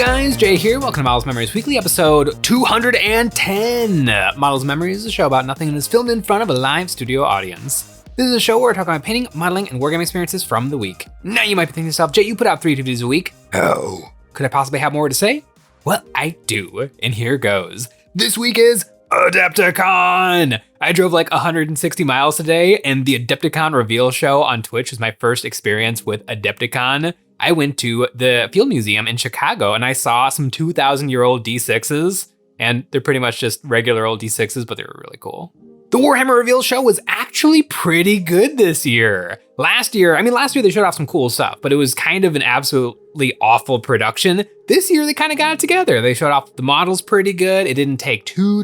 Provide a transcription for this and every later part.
guys, Jay here. Welcome to Models Memories Weekly, episode 210. Models Memories is a show about nothing and is filmed in front of a live studio audience. This is a show where we're talking about painting, modeling, and wargaming experiences from the week. Now you might be thinking to yourself, Jay, you put out 3 videos a week. How could I possibly have more to say? Well, I do, and here goes. This week is Adepticon! I drove like 160 miles today, and the Adepticon Reveals show on Twitch was my first experience with Adepticon. I went to the Field Museum in Chicago and I saw some 2,000-year-old D6s, and they're pretty much just regular old D6s, but they were really cool. The Warhammer Reveals show was actually pretty good this year. Last year they showed off some cool stuff, but it was kind of an absolutely awful production. This year they kind of got it together. They showed off the models pretty good. It didn't take too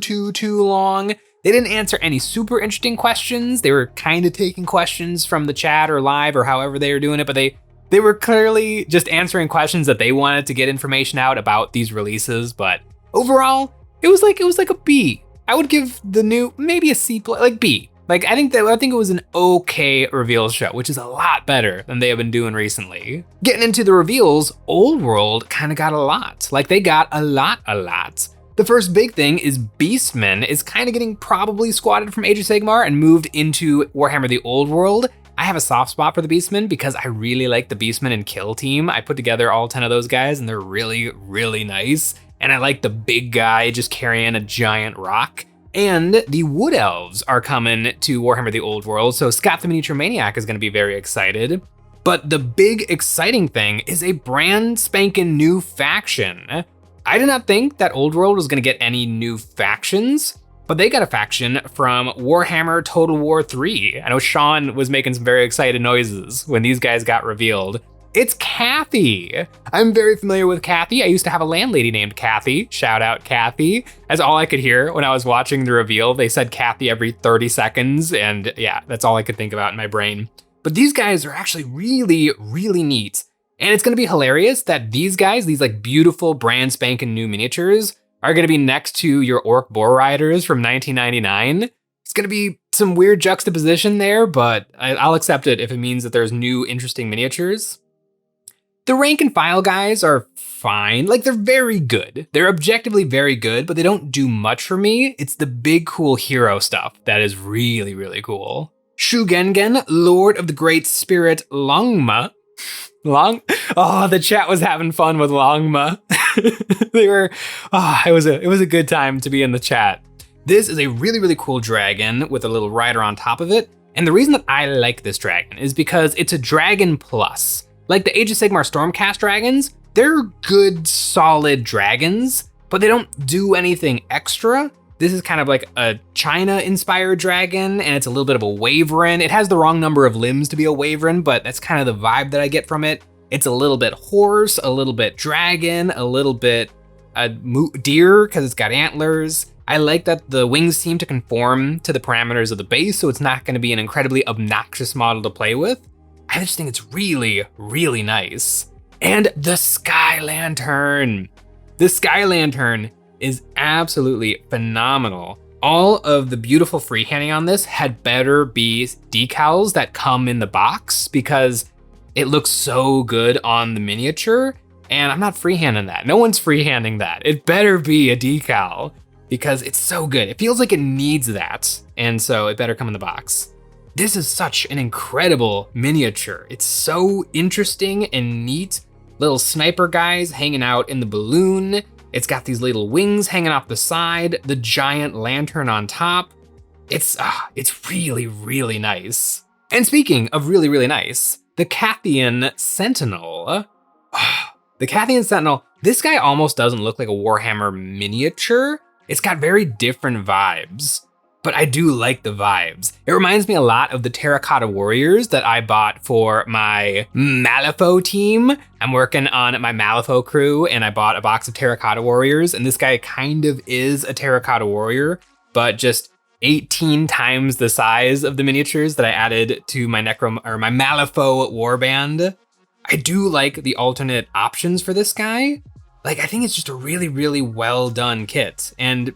long. They didn't answer any super interesting questions. They were kind of taking questions from the chat or live or however they were doing it, but they were clearly just answering questions that they wanted to get information out about these releases. But overall, it was like a B. I would give the new maybe a C+, like B. Like I think it was an okay reveals show, which is a lot better than they have been doing recently. Getting into the reveals, Old World kind of got a lot. Like they got a lot. The first big thing is Beastman is kind of getting probably squatted from Age of Sigmar and moved into Warhammer The Old World. I have a soft spot for the Beastmen because I really like the Beastmen and Kill team. I put together all 10 of those guys and they're really, really nice. And I like the big guy just carrying a giant rock. And the Wood Elves are coming to Warhammer The Old World, so Scott the Miniature Maniac is gonna be very excited. But the big exciting thing is a brand spanking new faction. I did not think that Old World was gonna get any new factions, but they got a faction from Warhammer Total War 3. I know Sean was making some very excited noises when these guys got revealed. It's Kathy. I'm very familiar with Kathy. I used to have a landlady named Kathy. Shout out Kathy. That's all I could hear when I was watching the reveal. They said Kathy every 30 seconds, and yeah, that's all I could think about in my brain. But these guys are actually really, really neat. And it's gonna be hilarious that these guys, these like beautiful brand spanking new miniatures, are gonna be next to your Orc Boar Riders from 1999. It's gonna be some weird juxtaposition there, but I'll accept it if it means that there's new interesting miniatures. The rank and file guys are fine, like they're very good. They're objectively very good, but they don't do much for me. It's the big cool hero stuff that is really, really cool. Shugengen, Lord of the Great Spirit Longma. The chat was having fun with Longma. It was a good time to be in the chat. This is a really, really cool dragon with a little rider on top of it. And the reason that I like this dragon is because it's a dragon plus. Like the Age of Sigmar Stormcast dragons, they're good, solid dragons, but they don't do anything extra. This is kind of like a China-inspired dragon, and it's a little bit of a wyvern. It has the wrong number of limbs to be a wyvern, but that's kind of the vibe that I get from it. It's a little bit horse, a little bit dragon, a little bit deer, because it's got antlers. I like that the wings seem to conform to the parameters of the base, so it's not going to be an incredibly obnoxious model to play with. I just think it's really, really nice. And the Sky Lantern. The Sky Lantern is absolutely phenomenal. All of the beautiful freehanding on this had better be decals that come in the box because it looks so good on the miniature, and I'm not freehanding that. No one's freehanding that. It better be a decal because it's so good. It feels like it needs that, and so it better come in the box. This is such an incredible miniature. It's so interesting and neat. Little sniper guys hanging out in the balloon. It's got these little wings hanging off the side, the giant lantern on top. It's really, really nice. And speaking of really, really nice, the Cathian Sentinel. The Cathian Sentinel, this guy almost doesn't look like a Warhammer miniature. It's got very different vibes. But I do like the vibes. It reminds me a lot of the Terracotta Warriors that I bought for my Malifaux team. I'm working on my Malifaux crew and I bought a box of Terracotta Warriors, and this guy kind of is a Terracotta Warrior, but just 18 times the size of the miniatures that I added to my my Malifaux warband. I do like the alternate options for this guy. Like, I think it's just a really, really well done kit. And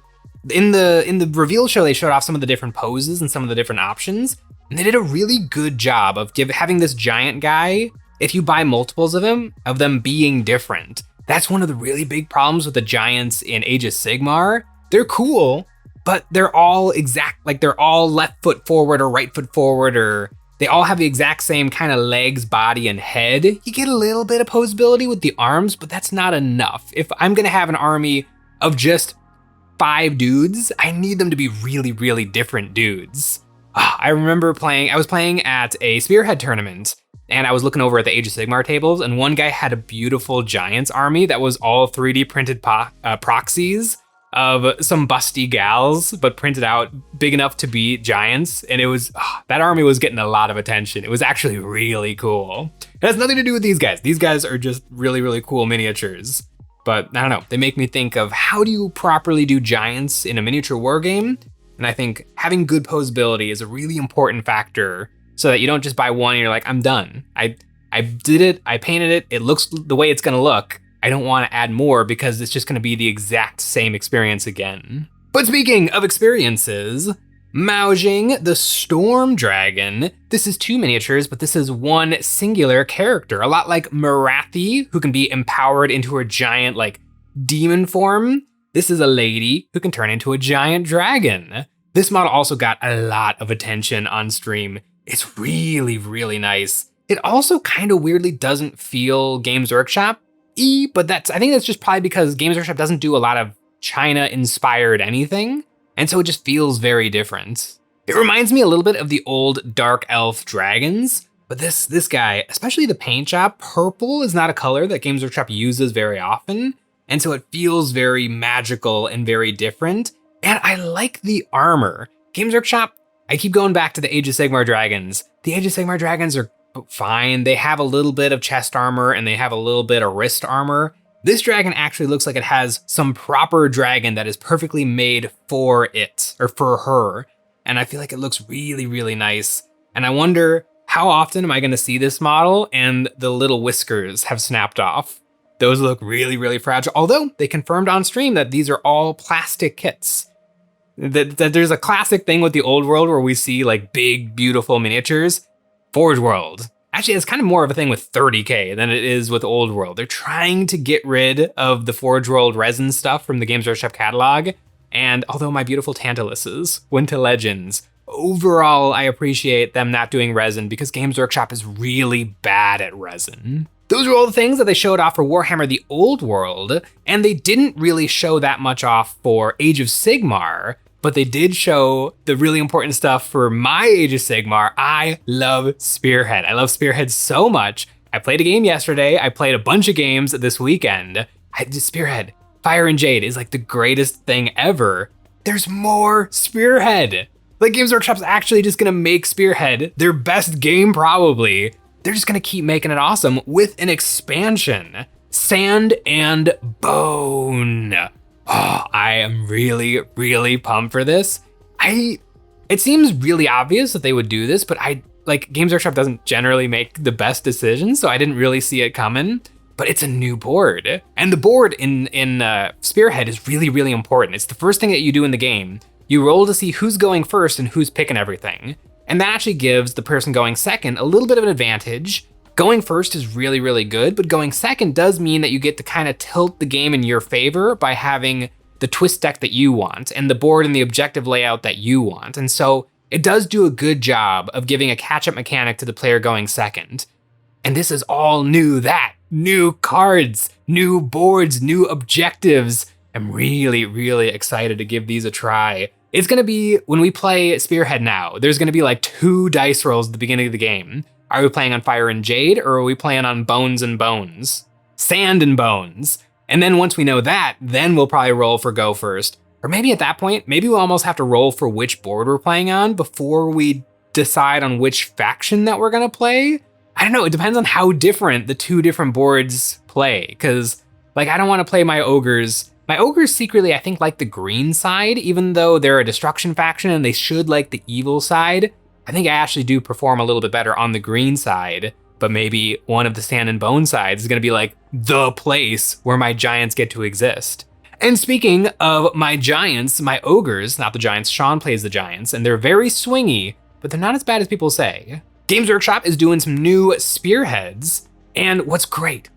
in the reveal show, they showed off some of the different poses and some of the different options, and they did a really good job of having this giant guy, if you buy multiples of him, of them being different. That's one of the really big problems with the giants in Age of Sigmar. They're cool, but they're all they're all left foot forward or right foot forward, or they all have the exact same kind of legs, body, and head. You get a little bit of posability with the arms, but that's not enough. If I'm gonna have an army of just 5 dudes, I need them to be really, really different dudes. I remember I was playing at a Spearhead tournament, and I was looking over at the Age of Sigmar tables, and one guy had a beautiful Giants army that was all 3D printed proxies of some busty gals, but printed out big enough to be giants. And it was, that army was getting a lot of attention. It was actually really cool. It has nothing to do with these guys. These guys are just really, really cool miniatures. But I don't know, they make me think of how do you properly do giants in a miniature war game? And I think having good posability is a really important factor so that you don't just buy one and you're like, I'm done. I did it, I painted it, it looks the way it's gonna look. I don't wanna add more because it's just gonna be the exact same experience again. But speaking of experiences, Maojing the Storm Dragon. This is 2 miniatures, but this is one singular character, a lot like Marathi, who can be empowered into her giant demon form. This is a lady who can turn into a giant dragon. This model also got a lot of attention on stream. It's really, really nice. It also kind of weirdly doesn't feel Games Workshop-y, but I think that's just probably because Games Workshop doesn't do a lot of China-inspired anything. And so it just feels very different. It reminds me a little bit of the old Dark Elf dragons, but this guy, especially the paint job, purple is not a color that Games Workshop uses very often. And so it feels very magical and very different. And I like the armor. Games Workshop, I keep going back to the Age of Sigmar dragons. The Age of Sigmar dragons are fine. They have a little bit of chest armor and they have a little bit of wrist armor. This dragon actually looks like it has some proper dragon that is perfectly made for it, or for her. And I feel like it looks really, really nice. And I wonder, how often am I gonna see this model and the little whiskers have snapped off? Those look really, really fragile. Although they confirmed on stream that these are all plastic kits. That there's a classic thing with the Old World where we see big, beautiful miniatures. Forge World. Actually, it's kind of more of a thing with 30K than it is with Old World. They're trying to get rid of the Forge World resin stuff from the Games Workshop catalog. And although my beautiful Tantaluses went to Legends, overall, I appreciate them not doing resin because Games Workshop is really bad at resin. Those are all the things that they showed off for Warhammer The Old World, and they didn't really show that much off for Age of Sigmar, but they did show the really important stuff for my Age of Sigmar. I love Spearhead. I love Spearhead so much. I played a game yesterday. I played a bunch of games this weekend. Spearhead, Fire and Jade is the greatest thing ever. There's more Spearhead. Games Workshop's actually just gonna make Spearhead their best game probably. They're just gonna keep making it awesome with an expansion. Sand and Bone. Oh, I am really, really pumped for this. It seems really obvious that they would do this, but Games Workshop doesn't generally make the best decisions, so I didn't really see it coming. But it's a new board. And the board in Spearhead is really, really important. It's the first thing that you do in the game. You roll to see who's going first and who's picking everything. And that actually gives the person going second a little bit of an advantage. Going first is really, really good, but going second does mean that you get to kind of tilt the game in your favor by having the twist deck that you want and the board and the objective layout that you want. And so it does do a good job of giving a catch-up mechanic to the player going second. And this is all new, new cards, new boards, new objectives. I'm really, really excited to give these a try. It's gonna be, when we play Spearhead now, there's gonna be 2 dice rolls at the beginning of the game. Are we playing on Fire and Jade, or are we playing on Bones and Bones? Sand and Bones. And then once we know that, then we'll probably roll for go first. Or maybe at that point, maybe we'll almost have to roll for which board we're playing on before we decide on which faction that we're gonna play. I don't know, it depends on how different the 2 different boards play. Cause I don't wanna play my ogres. My ogres secretly, I think, like the green side, even though they're a destruction faction and they should like the evil side. I think I actually do perform a little bit better on the green side, but maybe one of the Sand and Bone sides is gonna be the place where my giants get to exist. And speaking of my giants, my ogres, not the giants, Sean plays the giants, and they're very swingy, but they're not as bad as people say. Games Workshop is doing some new spearheads. And what's great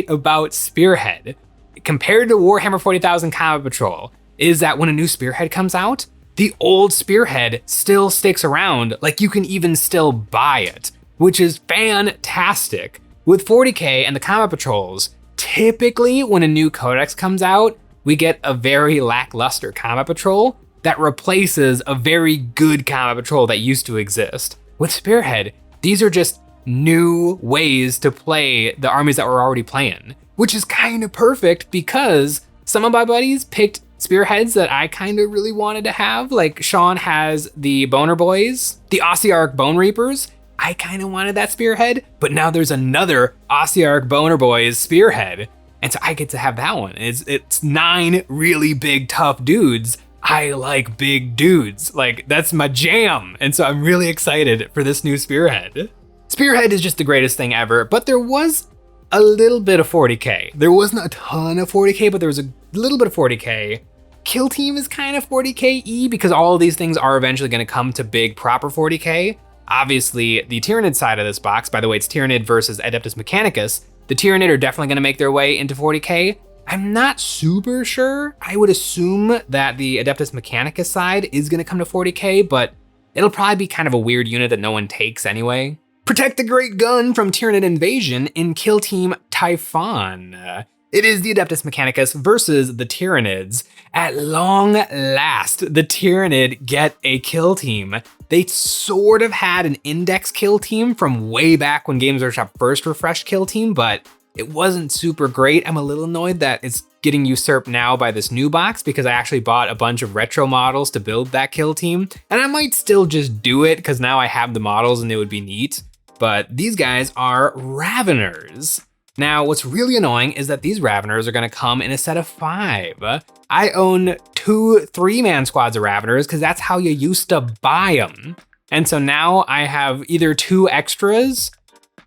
about Spearhead, compared to Warhammer 40,000 Combat Patrol, is that when a new Spearhead comes out, the old Spearhead still sticks around, like you can even still buy it, which is fantastic. With 40k and the Combat Patrols, typically when a new codex comes out, we get a very lackluster Combat Patrol that replaces a very good Combat Patrol that used to exist. With Spearhead, these are just new ways to play the armies that we're already playing, which is kind of perfect because some of my buddies picked Spearheads that I kind of really wanted to have. Like Sean has the Boner Boys, the Ossiarch Bone Reapers. I kind of wanted that Spearhead, but now there's another Ossiarch Boner Boys Spearhead, and so I get to have that one. It's 9 really big, tough dudes. I like big dudes. Like, that's my jam, and so I'm really excited for this new Spearhead. Spearhead is just the greatest thing ever, but there was a little bit of 40k. There wasn't a ton of 40k, but there was a little bit of 40k. Kill Team is kind of 40k-y because all of these things are eventually going to come to big proper 40k. Obviously, the Tyranid side of this box, by the way, it's Tyranid versus Adeptus Mechanicus. The Tyranid are definitely going to make their way into 40k. I'm not super sure. I would assume that the Adeptus Mechanicus side is going to come to 40k, but it'll probably be kind of a weird unit that no one takes anyway. Protect the Great Gun from Tyranid Invasion in Kill Team Typhon. It is the Adeptus Mechanicus versus the Tyranids. At long last, the Tyranid get a kill team. They sort of had an index kill team from way back when Games Workshop first refreshed Kill Team, but it wasn't super great. I'm a little annoyed that it's getting usurped now by this new box because I actually bought a bunch of retro models to build that kill team, and I might still just do it because now I have the models and it would be neat. But these guys are Raveners. Now, what's really annoying is that these Raveners are gonna come in a set of 5. I own 2 3-man squads of Raveners because that's how you used to buy them. And so now I have either 2 extras.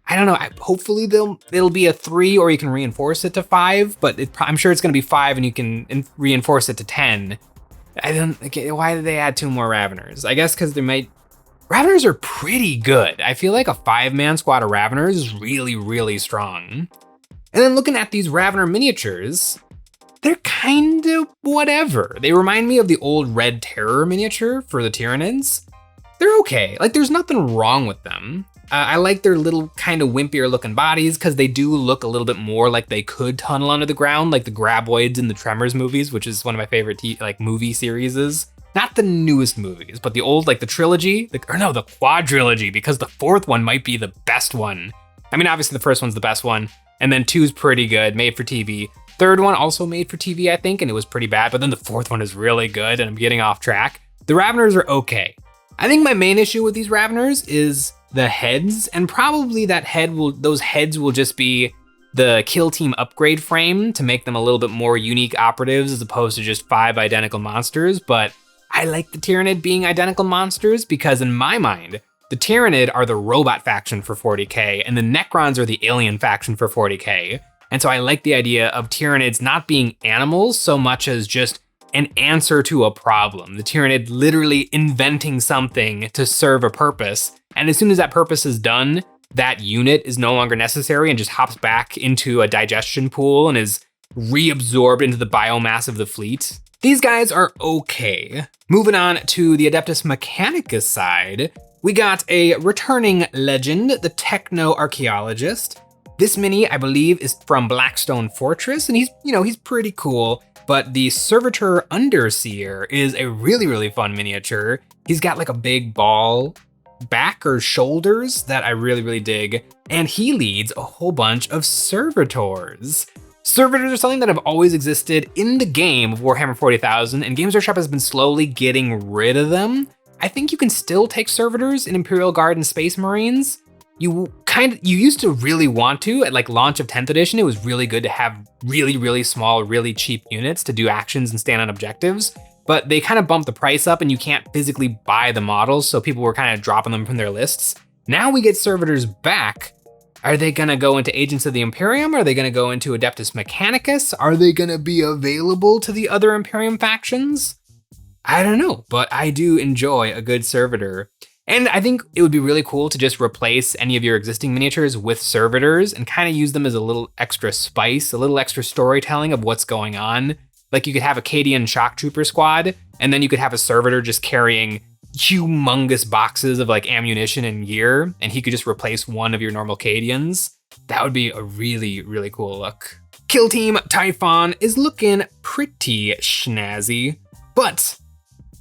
I don't know, hopefully it'll be a 3 or you can reinforce it to 5, but I'm sure it's gonna be 5 and you can reinforce it to 10. Why did they add 2 more Raveners? I guess because Raveners are pretty good. I feel like a 5-man squad of Raveners is really, really strong. And then looking at these Ravener miniatures, they're kind of whatever. They remind me of the old Red Terror miniature for the Tyranids. They're okay, like there's nothing wrong with them. I like their little kind of wimpier looking bodies because they do look a little bit more like they could tunnel under the ground, like the Graboids in the Tremors movies, which is one of my favorite movie series. Not the newest movies, but the old, like the trilogy, the quadrilogy, because the 4th one might be the best one. I mean, obviously the first one's the best one, and then 2's pretty good, made for TV. 3rd one also made for TV, I think, and it was pretty bad, but then the 4th one is really good, and I'm getting off track. The Raveners are okay. I think my main issue with these Raveners is the heads, and probably those heads will just be the Kill Team upgrade frame to make them a little bit more unique operatives as opposed to just 5 identical monsters, but I like the Tyranid being identical monsters because in my mind, the Tyranid are the robot faction for 40k and the Necrons are the alien faction for 40k. And so I like the idea of Tyranids not being animals so much as just an answer to a problem. The Tyranid literally inventing something to serve a purpose. And as soon as that purpose is done, that unit is no longer necessary and just hops back into a digestion pool and is reabsorbed into the biomass of the fleet. These guys are okay. Moving on to the Adeptus Mechanicus side, we got a returning legend, the Techno Archaeologist. This mini, I believe, is from Blackstone Fortress, and he's pretty cool, but the Servitor Underseer is a really, really fun miniature. He's got like a big ball back or shoulders that I really, really dig, and he leads a whole bunch of servitors. Servitors are something that have always existed in the game of Warhammer 40,000, and Games Workshop has been slowly getting rid of them. I think you can still take servitors in Imperial Guard and Space Marines. You used to really want to, at like launch of 10th edition, it was really good to have really, really small, really cheap units to do actions and stand on objectives, but they kind of bumped the price up and you can't physically buy the models, so people were kind of dropping them from their lists. Now we get servitors back. Are they gonna go into Agents of the Imperium? Are they gonna go into Adeptus Mechanicus? Are they gonna be available to the other Imperium factions? I don't know, but I do enjoy a good servitor. And I think it would be really cool to just replace any of your existing miniatures with servitors and kind of use them as a little extra spice, a little extra storytelling of what's going on. Like you could have a Cadian shock trooper squad, and then you could have a servitor just carrying humongous boxes of like ammunition and gear, and he could just replace one of your normal Cadians. That would be a really, really cool look. Kill Team Typhon is looking pretty snazzy, but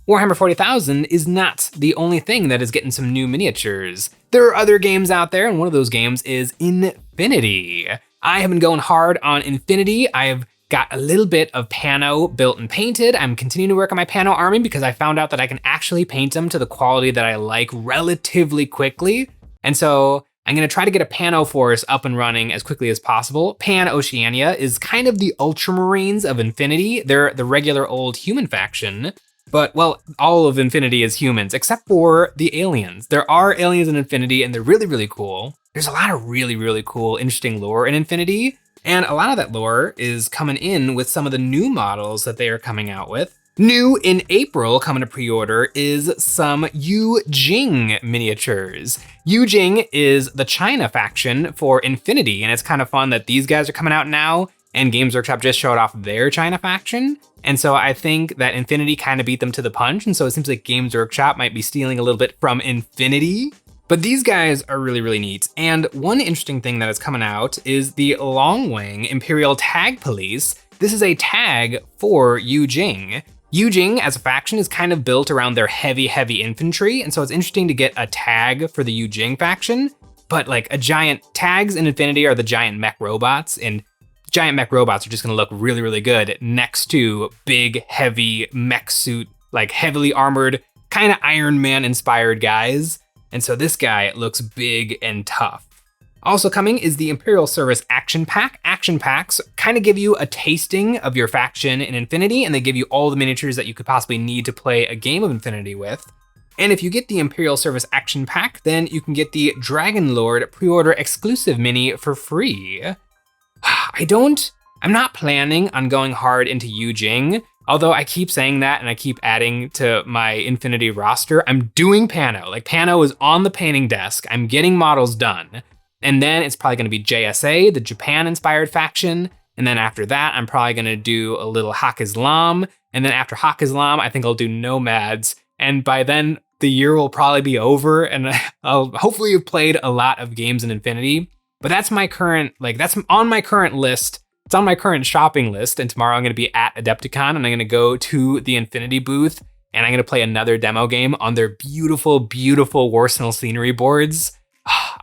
Warhammer 40,000 is not the only thing that is getting some new miniatures. There are other games out there, and one of those games is Infinity. I have been going hard on Infinity. I have got a little bit of Pano built and painted. I'm continuing to work on my Pano army because I found out that I can actually paint them to the quality that I like relatively quickly. And so I'm gonna try to get a Pano force up and running as quickly as possible. Pan Oceania is kind of the Ultramarines of Infinity. They're the regular old human faction. But, well, all of Infinity is humans, except for the aliens. There are aliens in Infinity, and they're really, really cool. There's a lot of really, really cool, interesting lore in Infinity, and a lot of that lore is coming in with some of the new models that they are coming out with. New in April, coming to pre-order, is some Yu Jing miniatures. Yu Jing is the China faction for Infinity, and it's kind of fun that these guys are coming out now, and Games Workshop just showed off their China faction. And so I think that Infinity kind of beat them to the punch. And so it seems like Games Workshop might be stealing a little bit from Infinity. But these guys are really, really neat. And one interesting thing that is coming out is the Longwing Imperial Tag Police. This is a tag for Yu Jing. Yu Jing as a faction is kind of built around their heavy, heavy infantry. And so it's interesting to get a tag for the Yu Jing faction. But like tags in Infinity are the giant mech robots, and giant mech robots are just gonna look really, really good next to big, heavy mech suit, like heavily armored, kind of Iron Man inspired guys. And so this guy looks big and tough. Also coming is the Imperial Service Action Pack. Action Packs kind of give you a tasting of your faction in Infinity, and they give you all the miniatures that you could possibly need to play a game of Infinity with. And if you get the Imperial Service Action Pack, then you can get the Dragon Lord pre-order exclusive mini for free. I'm not planning on going hard into Yu Jing, although I keep saying that and I keep adding to my Infinity roster. I'm doing Pano. Like Pano is on the painting desk. I'm getting models done. And then it's probably gonna be JSA, the Japan-inspired faction. And then after that, I'm probably gonna do a little Hak Islam. And then after Hak Islam, I think I'll do Nomads. And by then, the year will probably be over and I'll hopefully have played a lot of games in Infinity. But that's my current, that's on my current list. It's on my current shopping list. And tomorrow I'm gonna be at Adepticon and I'm gonna go to the Infinity booth and I'm gonna play another demo game on their beautiful, beautiful Warsenal scenery boards.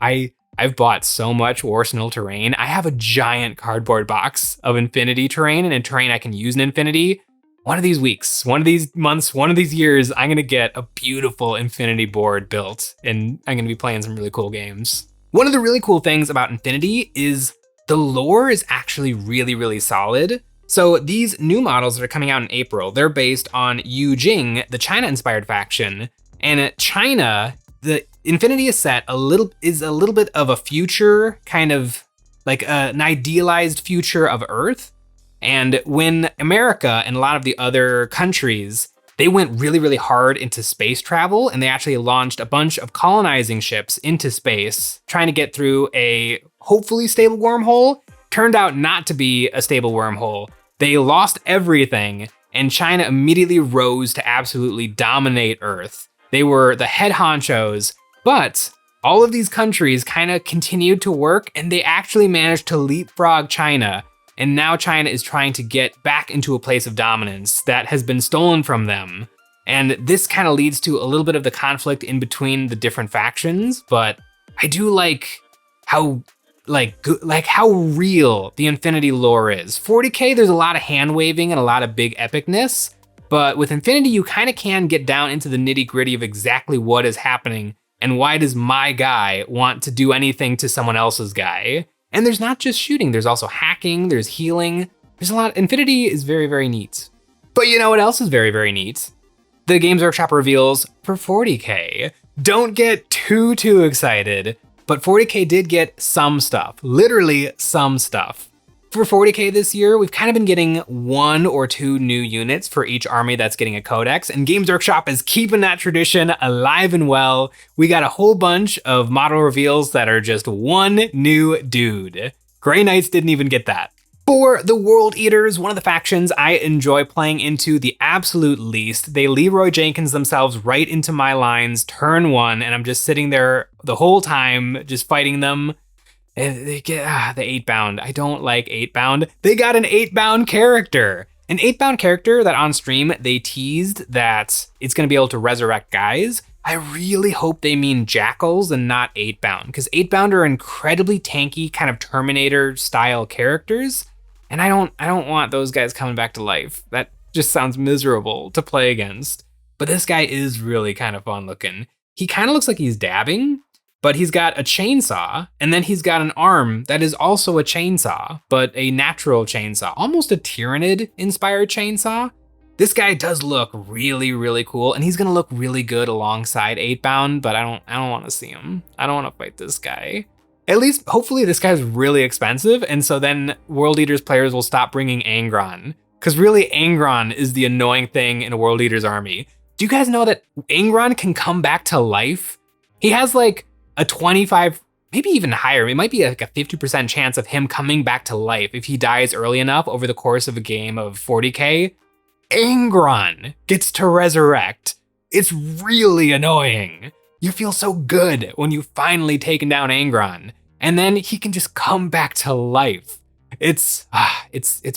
I've bought so much Warsenal terrain. I have a giant cardboard box of Infinity terrain and terrain I can use in Infinity. One of these weeks, one of these months, one of these years, I'm gonna get a beautiful Infinity board built and I'm gonna be playing some really cool games. One of the really cool things about Infinity is the lore is actually really, really solid. So these new models that are coming out in April, they're based on Yu Jing, the China-inspired faction. And China, the Infinity is set a little bit of a future, kind of like an idealized future of Earth. And when America and a lot of the other countries, they went really, really hard into space travel, and they actually launched a bunch of colonizing ships into space, trying to get through a hopefully stable wormhole. Turned out not to be a stable wormhole. They lost everything, and China immediately rose to absolutely dominate Earth. They were the head honchos, but all of these countries kind of continued to work, and they actually managed to leapfrog China. And now China is trying to get back into a place of dominance that has been stolen from them. And this kind of leads to a little bit of the conflict in between the different factions, but I do like how real the Infinity lore is. 40K, there's a lot of hand waving and a lot of big epicness, but with Infinity, you kind of can get down into the nitty gritty of exactly what is happening and why does my guy want to do anything to someone else's guy. And there's not just shooting, there's also hacking, there's healing. There's a lot. Infinity is very, very neat. But you know what else is very, very neat? The Games Workshop reveals for 40K. Don't get too excited, but 40K did get some stuff, literally some stuff. For 40k this year, we've kind of been getting 1 or 2 new units for each army that's getting a codex, and Games Workshop is keeping that tradition alive and well. We got a whole bunch of model reveals that are just one new dude. Grey Knights didn't even get that. For the World Eaters, one of the factions I enjoy playing into the absolute least. They Leroy Jenkins themselves right into my lines turn 1, and I'm just sitting there the whole time just fighting them. They get the 8-bound. I don't like 8-bound. They got an 8-bound character. An 8-bound character that on stream they teased that it's going to be able to resurrect guys. I really hope they mean jackals and not 8-bound, because 8-bound are incredibly tanky, kind of Terminator style characters, and I don't want those guys coming back to life. That just sounds miserable to play against. But this guy is really kind of fun looking. He kind of looks like he's dabbing, but he's got a chainsaw, and then he's got an arm that is also a chainsaw, but a natural chainsaw, almost a Tyranid-inspired chainsaw. This guy does look really, really cool, and he's gonna look really good alongside 8-bound, but I don't want to see him. I don't want to fight this guy. At least, hopefully, this guy's really expensive, and so then World Eaters players will stop bringing Angron, because really, Angron is the annoying thing in a World Eaters army. Do you guys know that Angron can come back to life? He has like a 25, maybe even higher, it might be like a 50% chance of him coming back to life if he dies early enough over the course of a game of 40k. Angron gets to resurrect. It's really annoying. You feel so good when you've finally taken down Angron, and then he can just come back to life. It's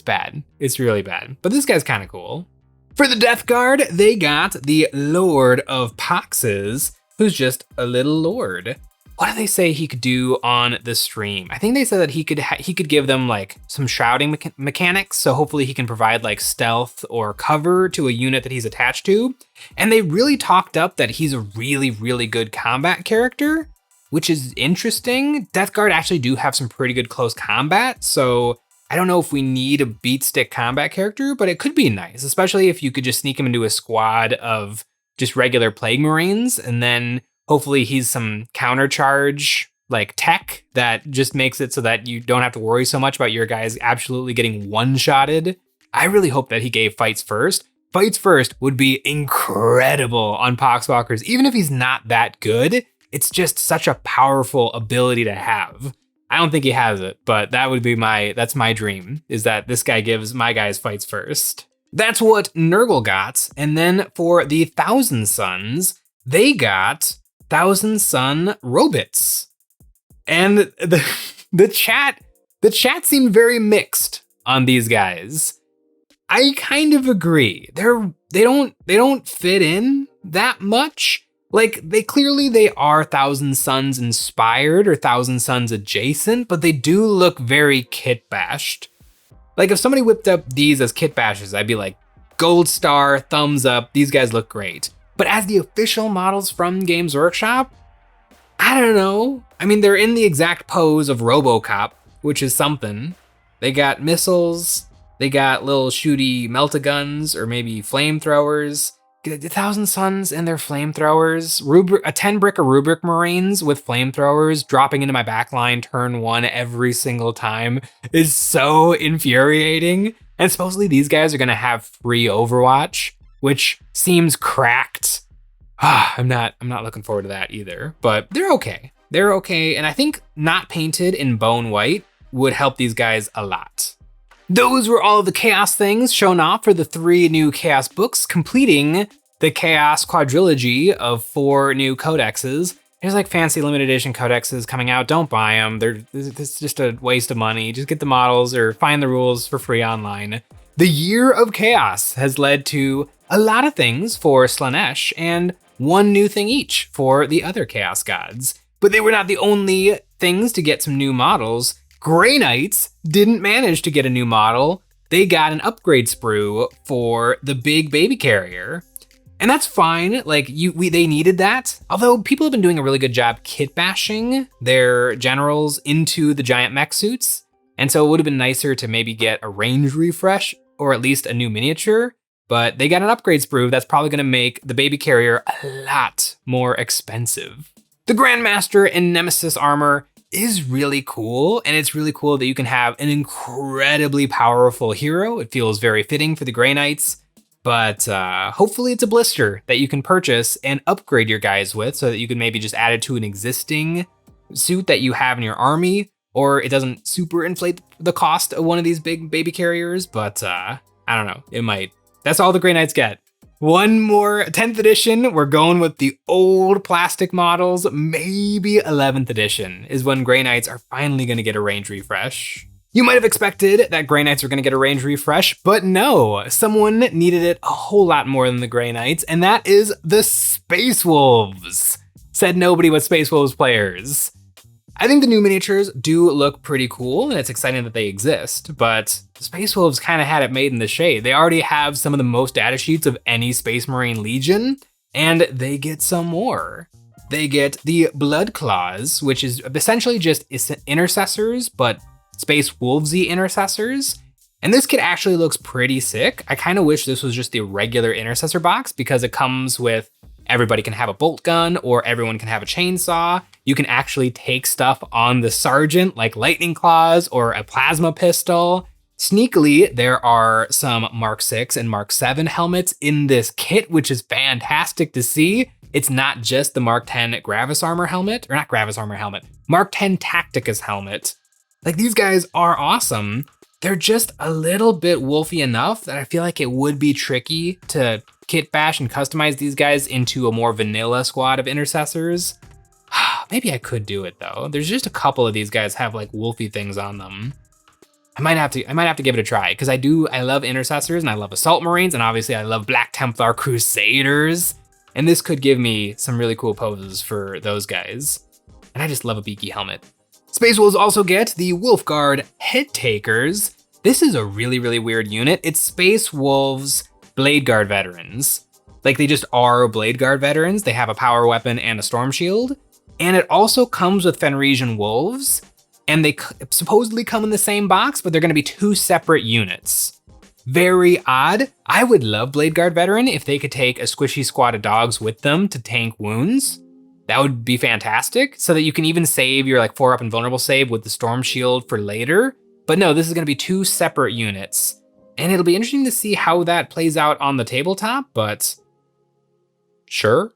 bad. It's really bad. But this guy's kind of cool. For the Death Guard, they got the Lord of Poxes, who's just a little lord. What do they say he could do on the stream? I think they said that he could give them like some shrouding mechanics, so hopefully he can provide like stealth or cover to a unit that he's attached to. And they really talked up that he's a really, really good combat character, which is interesting. Death Guard actually do have some pretty good close combat, so I don't know if we need a beat stick combat character, but it could be nice, especially if you could just sneak him into a squad of just regular Plague Marines, and then hopefully he's some countercharge like tech that just makes it so that you don't have to worry so much about your guys absolutely getting one-shotted. I really hope that he gave Fights First. Fights First would be incredible on Poxwalkers. Even if he's not that good, it's just such a powerful ability to have. I don't think he has it, but that would be that's my dream, is that this guy gives my guys Fights First. That's what Nurgle got. And then for the Thousand Suns, they got Thousand Sun Robots. And the chat seemed very mixed on these guys. I kind of agree. They don't fit in that much. Like, they are Thousand Suns inspired or Thousand Suns adjacent, but they do look very kit bashed. Like, if somebody whipped up these as kit bashes, I'd be like, gold star, thumbs up, these guys look great. But as the official models from Games Workshop, I don't know. I mean, they're in the exact pose of RoboCop, which is something. They got missiles, they got little shooty melta-guns or maybe flamethrowers. The Thousand Suns and their flamethrowers. A 10 brick of Rubric Marines with flamethrowers dropping into my backline turn 1 every single time is so infuriating. And supposedly these guys are gonna have free Overwatch, which seems cracked. I'm not looking forward to that either, but they're okay. They're okay, and I think not painted in bone white would help these guys a lot. Those were all of the Chaos things shown off for the 3 new Chaos books, completing the Chaos quadrilogy of 4 new codexes. There's like fancy limited edition codexes coming out. Don't buy them. It's just a waste of money. Just get the models or find the rules for free online. The Year of Chaos has led to a lot of things for Slaanesh and 1 new thing each for the other Chaos gods. But they were not the only things to get some new models. Grey Knights didn't manage to get a new model. They got an upgrade sprue for the big baby carrier. And that's fine, like they needed that. Although people have been doing a really good job kit bashing their generals into the giant mech suits. And so it would have been nicer to maybe get a range refresh or at least a new miniature. But they got an upgrade sprue that's probably gonna make the baby carrier a lot more expensive. The Grandmaster and Nemesis armor is really cool, and it's really cool that you can have an incredibly powerful hero. It feels very fitting for the Grey Knights, but hopefully it's a blister that you can purchase and upgrade your guys with so that you can maybe just add it to an existing suit that you have in your army, or it doesn't super inflate the cost of one of these big baby carriers, but I don't know, it might. That's all the Grey Knights get. One more, 10th edition, we're going with the old plastic models, maybe 11th edition is when Grey Knights are finally gonna get a range refresh. You might have expected that Grey Knights were gonna get a range refresh, but no, someone needed it a whole lot more than the Grey Knights, and that is the Space Wolves. Said nobody but Space Wolves players. I think the new miniatures do look pretty cool, and it's exciting that they exist, but Space Wolves kind of had it made in the shade. They already have some of the most data sheets of any Space Marine Legion, and they get some more. They get the Blood Claws, which is essentially just intercessors, but Space Wolvesy intercessors. And this kit actually looks pretty sick. I kind of wish this was just the regular intercessor box because it comes with everybody can have a bolt gun or everyone can have a chainsaw. You can actually take stuff on the sergeant like lightning claws or a plasma pistol. Sneakily, there are some Mark 6 and Mark 7 helmets in this kit, which is fantastic to see. It's not just the Mark 10 Gravis Armor helmet, or not Gravis Armor helmet, Mark 10 Tacticus helmet. Like, these guys are awesome. They're just a little bit wolfy enough that I feel like it would be tricky to kit bash and customize these guys into a more vanilla squad of intercessors. Maybe I could do it though. There's just a couple of these guys have like wolfy things on them. I might have to give it a try because I love intercessors and I love assault marines, and obviously I love Black Templar Crusaders. And this could give me some really cool poses for those guys. And I just love a beaky helmet. Space Wolves also get the Wolfguard Head Takers. This is a really, really weird unit. It's Space Wolves Blade Guard veterans. Like, they just are Blade Guard veterans. They have a power weapon and a storm shield. And it also comes with Fenrisian Wolves, and they supposedly come in the same box, but they're gonna be two separate units. Very odd. I would love Blade Guard veteran if they could take a squishy squad of dogs with them to tank wounds. That would be fantastic, so that you can even save your like 4-up and vulnerable save with the storm shield for later. But no, this is gonna be two separate units. And it'll be interesting to see how that plays out on the tabletop, but sure.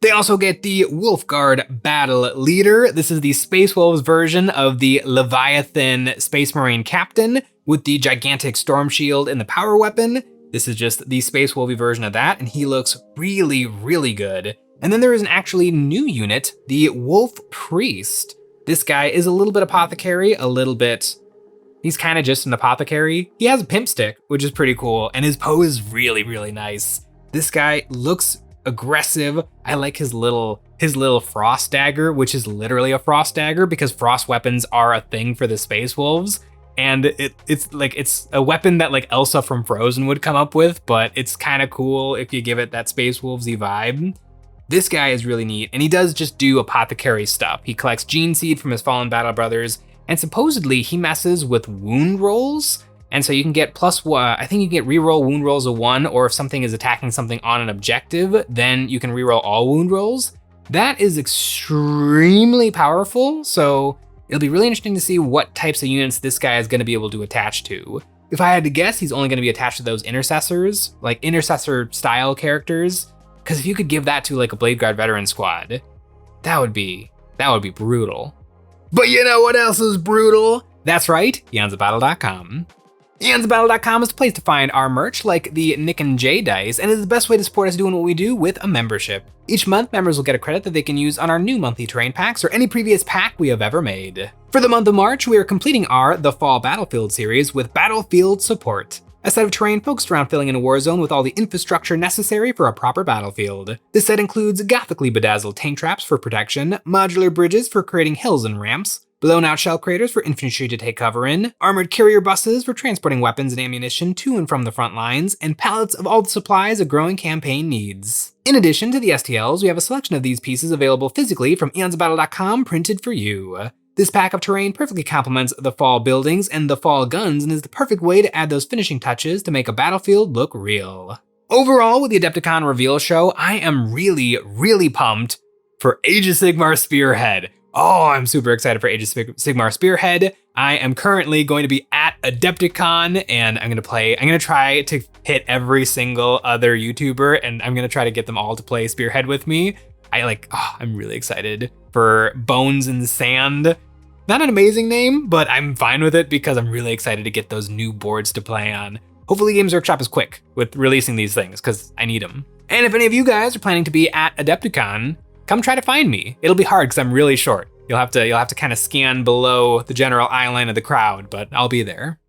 They also get the Wolfguard Battle Leader. This is the Space Wolves version of the Leviathan Space Marine Captain with the gigantic storm shield and the power weapon. This is just the Space Wolvie version of that, and he looks really, really good. And then there is an actually new unit, the Wolf Priest. This guy is a little bit apothecary, he's kind of just an apothecary. He has a pimp stick, which is pretty cool, and his pose is really, really nice. This guy looks aggressive. I like his little frost dagger, which is literally a frost dagger because frost weapons are a thing for the Space Wolves. And it's a weapon that like Elsa from Frozen would come up with, but it's kind of cool if you give it that Space Wolvesy vibe. This guy is really neat, and he does just do apothecary stuff. He collects gene seed from his fallen battle brothers, and supposedly he messes with wound rolls. And so you can get I think you can get reroll wound rolls of 1, or if something is attacking something on an objective, then you can reroll all wound rolls. That is extremely powerful, so it'll be really interesting to see what types of units this guy is gonna be able to attach to. If I had to guess, he's only gonna be attached to those intercessors, like intercessor style characters, because if you could give that to like a Blade Guard veteran squad, that would be brutal. But you know what else is brutal? That's right, EonsOfBattle.com. EonsOfBattle.com is the place to find our merch like the Nick and Jay dice, and is the best way to support us doing what we do with a membership. Each month, members will get a credit that they can use on our new monthly terrain packs or any previous pack we have ever made. For the month of March, we are completing our The Fall Battlefield series with Battlefield Support, a set of terrain focused around filling in a war zone with all the infrastructure necessary for a proper battlefield. This set includes gothically bedazzled tank traps for protection, modular bridges for creating hills and ramps, blown out shell craters for infantry to take cover in, armored carrier buses for transporting weapons and ammunition to and from the front lines, and pallets of all the supplies a growing campaign needs. In addition to the STLs, we have a selection of these pieces available physically from EonsOfBattle.com printed for you. This pack of terrain perfectly complements the fall buildings and the fall guns and is the perfect way to add those finishing touches to make a battlefield look real. Overall, with the Adepticon Reveals show, I am really, really pumped for Age of Sigmar Spearhead. Oh, I'm super excited for Age of Sigmar Spearhead. I am currently going to be at Adepticon, and I'm gonna try to hit every single other YouTuber, and I'm gonna try to get them all to play Spearhead with me. I'm really excited for Bones in the Sand. Not an amazing name, but I'm fine with it because I'm really excited to get those new boards to play on. Hopefully Games Workshop is quick with releasing these things because I need them. And if any of you guys are planning to be at Adepticon, come try to find me. It'll be hard because I'm really short. You'll have to kind of scan below the general eye line of the crowd, but I'll be there.